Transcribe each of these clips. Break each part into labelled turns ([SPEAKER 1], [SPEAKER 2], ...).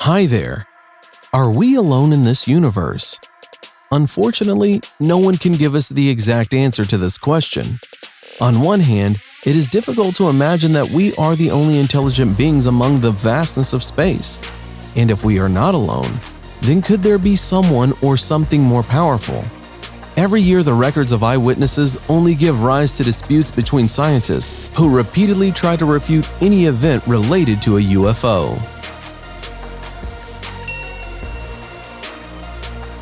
[SPEAKER 1] Hi there. Are we alone in this universe? Unfortunately, no one can give us the exact answer to this question. On one hand, it is difficult to imagine that we are the only intelligent beings among the vastness of space. And if we are not alone, then could there be someone or something more powerful? Every year, the records of eyewitnesses only give rise to disputes between scientists who repeatedly try to refute any event related to a UFO.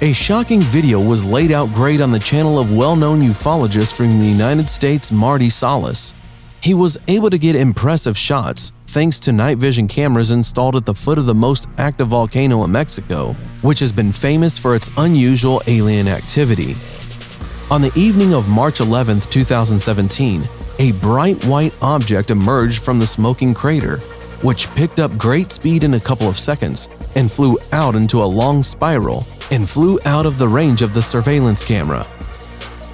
[SPEAKER 1] A shocking video was laid out great on the channel of well-known ufologist from the United States, Marty Salas. He was able to get impressive shots thanks to night vision cameras installed at the foot of the most active volcano in Mexico, which has been famous for its unusual alien activity. On the evening of March 11, 2017, a bright white object emerged from the smoking crater, which picked up great speed in a couple of seconds and flew out into a long spiral and flew out of the range of the surveillance camera.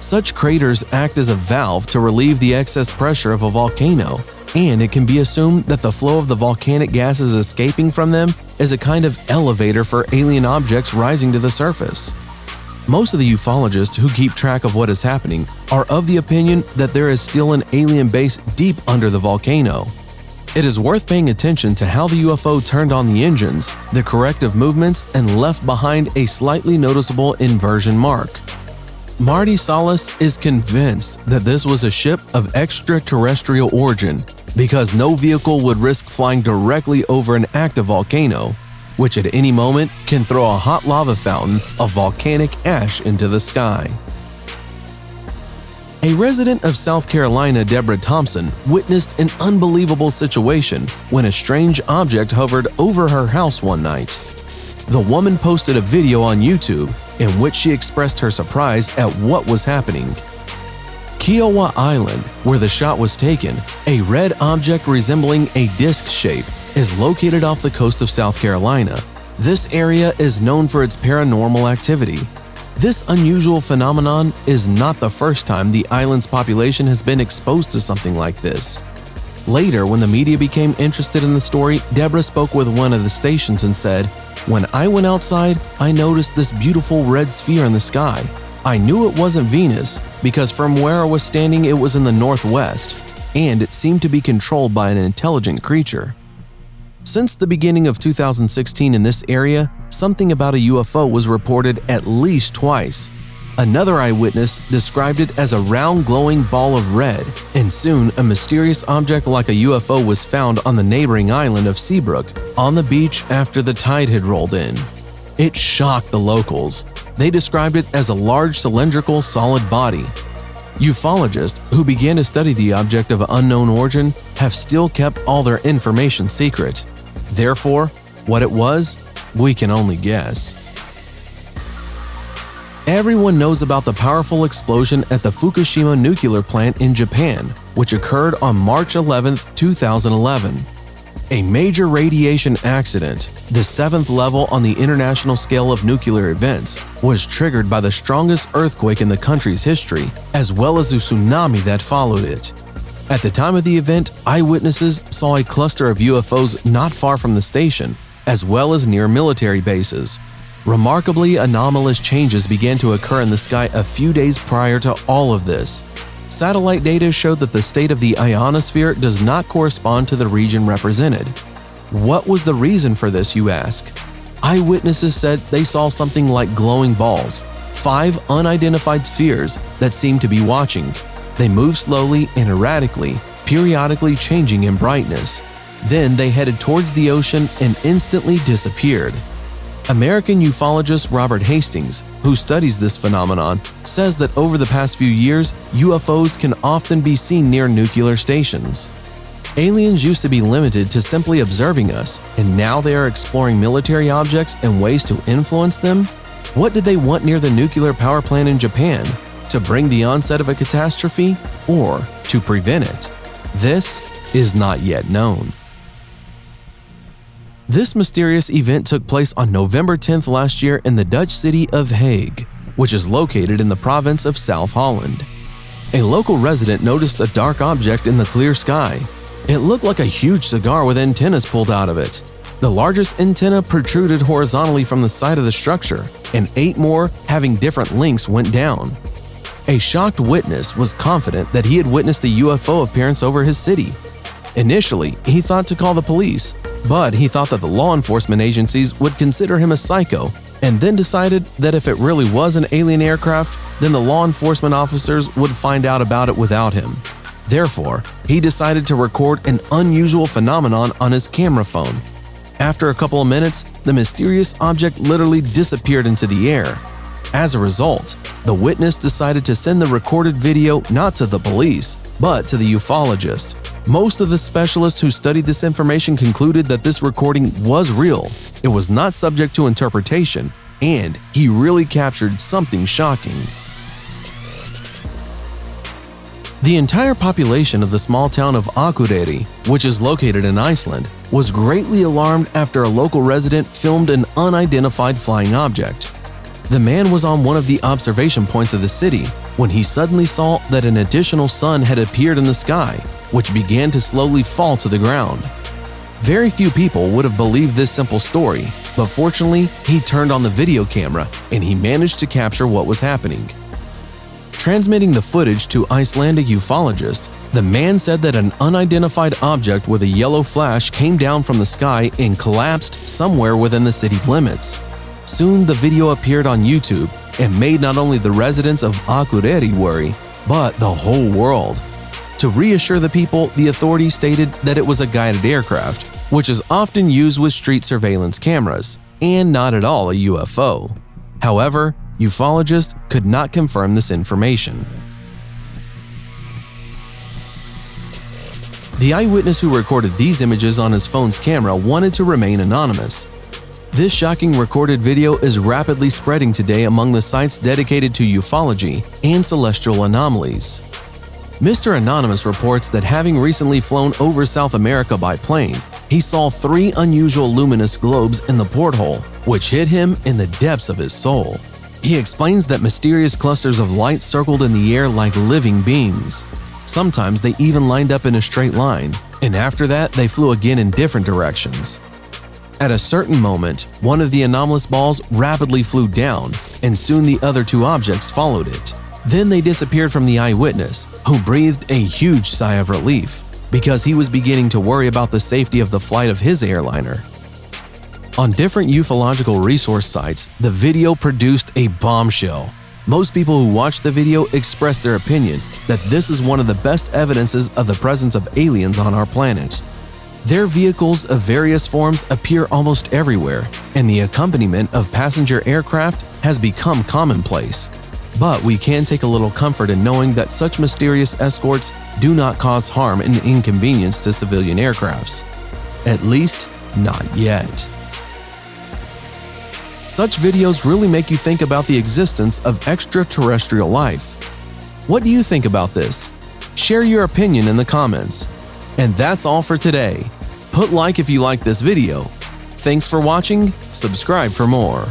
[SPEAKER 1] Such craters act as a valve to relieve the excess pressure of a volcano, and it can be assumed that the flow of the volcanic gases escaping from them is a kind of elevator for alien objects rising to the surface. Most of the ufologists who keep track of what is happening are of the opinion that there is still an alien base deep under the volcano. It is worth paying attention to how the UFO turned on the engines, the corrective movements, and left behind a slightly noticeable inversion mark. Marty Salas is convinced that this was a ship of extraterrestrial origin because no vehicle would risk flying directly over an active volcano, which at any moment can throw a hot lava fountain of volcanic ash into the sky. A resident of South Carolina, Deborah Thompson, witnessed an unbelievable situation when a strange object hovered over her house one night. The woman posted a video on YouTube in which she expressed her surprise at what was happening. Kiowa Island, where the shot was taken, a red object resembling a disc shape, is located off the coast of South Carolina. This area is known for its paranormal activity. This unusual phenomenon is not the first time the island's population has been exposed to something like this. Later, when the media became interested in the story, Deborah spoke with one of the stations and said, "When I went outside, I noticed this beautiful red sphere in the sky. I knew it wasn't Venus because from where I was standing it was in the northwest, and it seemed to be controlled by an intelligent creature." Since the beginning of 2016 in this area, something about a UFO was reported at least twice. Another eyewitness described it as a round glowing ball of red, and soon a mysterious object like a UFO was found on the neighboring island of Seabrook on the beach after the tide had rolled in. It shocked the locals. They described it as a large cylindrical solid body. Ufologists who began to study the object of unknown origin have still kept all their information secret. Therefore, what it was, we can only guess. Everyone knows about the powerful explosion at the Fukushima nuclear plant in Japan, which occurred on March 11, 2011. A major radiation accident, the seventh level on the international scale of nuclear events, was triggered by the strongest earthquake in the country's history, as well as a tsunami that followed it. At the time of the event, eyewitnesses saw a cluster of UFOs not far from the station, as well as near military bases. Remarkably, anomalous changes began to occur in the sky a few days prior to all of this. Satellite data showed that the state of the ionosphere does not correspond to the region represented. What was the reason for this, you ask? Eyewitnesses said they saw something like glowing balls, 5 unidentified spheres that seemed to be watching. They moved slowly and erratically, periodically changing in brightness. Then they headed towards the ocean and instantly disappeared. American ufologist Robert Hastings, who studies this phenomenon, says that over the past few years, UFOs can often be seen near nuclear stations. Aliens used to be limited to simply observing us, and now they are exploring military objects and ways to influence them? What did they want near the nuclear power plant in Japan? To bring the onset of a catastrophe, or to prevent it? This is not yet known. This mysterious event took place on November 10th last year in the Dutch city of Hague, which is located in the province of South Holland. A local resident noticed a dark object in the clear sky. It looked like a huge cigar with antennas pulled out of it. The largest antenna protruded horizontally from the side of the structure, and 8 more having different lengths went down. A shocked witness was confident that he had witnessed a UFO appearance over his city. Initially, he thought to call the police, but he thought that the law enforcement agencies would consider him a psycho, and then decided that if it really was an alien aircraft, then the law enforcement officers would find out about it without him. Therefore, he decided to record an unusual phenomenon on his camera phone. After a couple of minutes, the mysterious object literally disappeared into the air. As a result, the witness decided to send the recorded video not to the police, but to the ufologist. Most of the specialists who studied this information concluded that this recording was real, it was not subject to interpretation, and he really captured something shocking. The entire population of the small town of Akureyri, which is located in Iceland, was greatly alarmed after a local resident filmed an unidentified flying object. The man was on one of the observation points of the city when he suddenly saw that an additional sun had appeared in the sky, which began to slowly fall to the ground. Very few people would have believed this simple story, but fortunately, he turned on the video camera and he managed to capture what was happening. Transmitting the footage to Icelandic ufologists, the man said that an unidentified object with a yellow flash came down from the sky and collapsed somewhere within the city limits. Soon the video appeared on YouTube and made not only the residents of Akureyri worry, but the whole world. To reassure the people, the authorities stated that it was a guided aircraft, which is often used with street surveillance cameras, and not at all a UFO. However, ufologists could not confirm this information. The eyewitness who recorded these images on his phone's camera wanted to remain anonymous. This shocking recorded video is rapidly spreading today among the sites dedicated to ufology and celestial anomalies. Mr. Anonymous reports that having recently flown over South America by plane, he saw 3 unusual luminous globes in the porthole, which hit him in the depths of his soul. He explains that mysterious clusters of light circled in the air like living beings. Sometimes they even lined up in a straight line, and after that they flew again in different directions. At a certain moment, one of the anomalous balls rapidly flew down, and soon the other 2 objects followed it. Then they disappeared from the eyewitness, who breathed a huge sigh of relief, because he was beginning to worry about the safety of the flight of his airliner. On different ufological resource sites, the video produced a bombshell. Most people who watched the video expressed their opinion that this is one of the best evidences of the presence of aliens on our planet. Their vehicles of various forms appear almost everywhere, and the accompaniment of passenger aircraft has become commonplace. But we can take a little comfort in knowing that such mysterious escorts do not cause harm and inconvenience to civilian aircrafts. At least, not yet. Such videos really make you think about the existence of extraterrestrial life. What do you think about this? Share your opinion in the comments. And that's all for today. Put like if you like this video. Thanks for watching, subscribe for more.